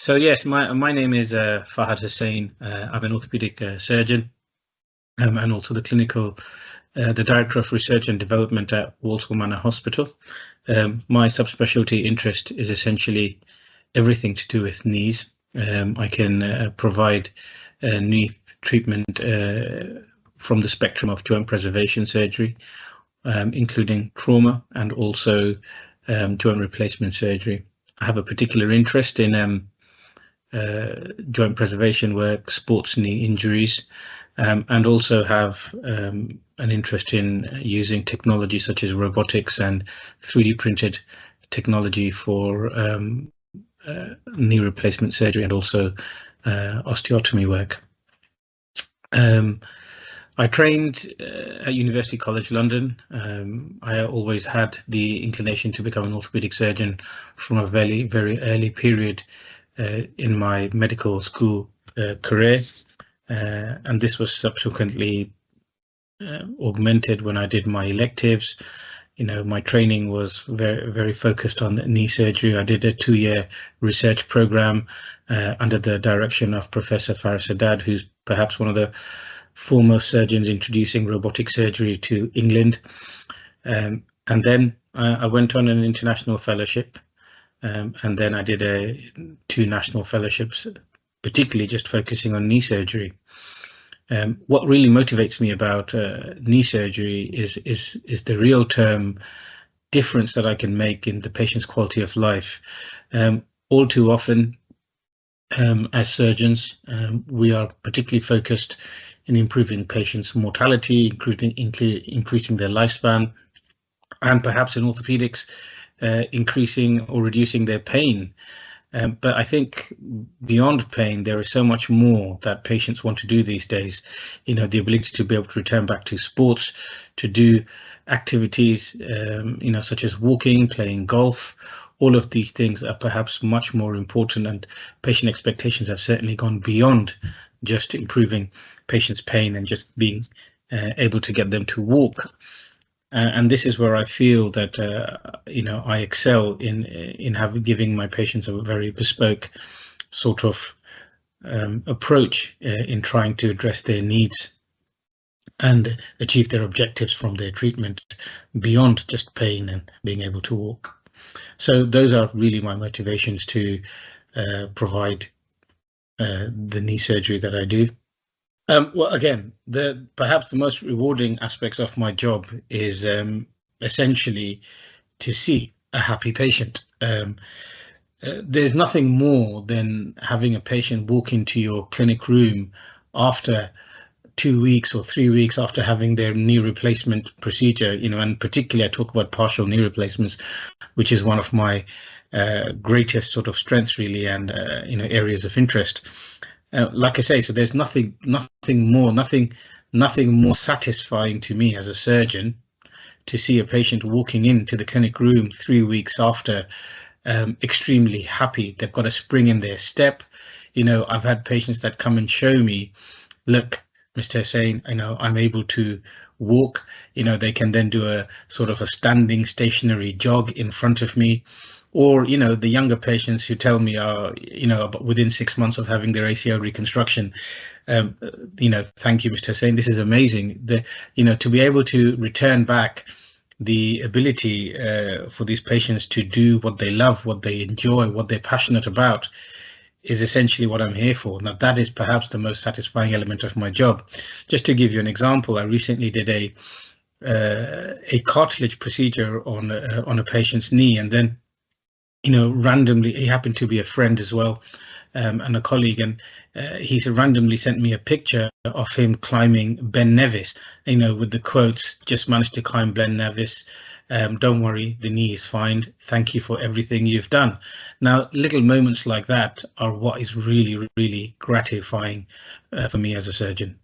So yes, my name is Fahad Hossain. I'm an orthopedic surgeon, and also the director of research and development at Walsall Manor Hospital. My subspecialty interest is essentially everything to do with knees. I can provide knee treatment from the spectrum of joint preservation surgery, including trauma and also joint replacement surgery. I have a particular interest in joint preservation work, sports knee injuries, and also have an interest in using technology such as robotics and 3D printed technology for knee replacement surgery and also osteotomy work. I trained at University College London. I always had the inclination to become an orthopedic surgeon from a very early period in my medical school career, and this was subsequently augmented when I did my electives. My training was very focused on knee surgery. I did a 2-year research program under the direction of Professor Fahad Siddique, who's perhaps one of the foremost surgeons introducing robotic surgery to England. And then I went on an international fellowship, and then I did 2 national fellowships, particularly just focusing on knee surgery. What really motivates me about knee surgery is the real-term difference that I can make in the patient's quality of life. All too often, as surgeons, we are particularly focused in improving patients' mortality, increasing their lifespan, and perhaps in orthopedics, increasing or reducing their pain. But I think beyond pain, there is so much more that patients want to do these days. The ability to be able to return back to sports, to do activities, such as walking, playing golf. All of these things are perhaps much more important, and patient expectations have certainly gone beyond just improving patients' pain and just being able to get them to walk. And this is where I feel that I excel in giving my patients a very bespoke sort of approach in trying to address their needs and achieve their objectives from their treatment beyond just pain and being able to walk. So those are really my motivations to provide the knee surgery that I do. Well, again, perhaps the most rewarding aspects of my job is essentially to see a happy patient. There's nothing more than having a patient walk into your clinic room after 2 weeks or 3 weeks after having their knee replacement procedure, and particularly I talk about partial knee replacements, which is one of my greatest sort of strengths really, and areas of interest. Like I say, so there's nothing more satisfying to me as a surgeon to see a patient walking into the clinic room 3 weeks after, extremely happy. They've got a spring in their step. I've had patients that come and show me, look, Mr. Hossain, I'm able to walk. They can then do a sort of a standing stationary jog in front of me. Or, the younger patients who tell me are, within 6 months of having their ACL reconstruction, thank you, Mr. Hossain, this is amazing. To be able to return back the ability for these patients to do what they love, what they enjoy, what they're passionate about, is essentially what I'm here for. Now, that is perhaps the most satisfying element of my job. Just to give you an example, I recently did a cartilage procedure on a patient's knee, and then randomly, he happened to be a friend as well, and a colleague, and he randomly sent me a picture of him climbing Ben Nevis, with the quotes, just managed to climb Ben Nevis, don't worry, the knee is fine, thank you for everything you've done. Now, little moments like that are what is really, really gratifying for me as a surgeon.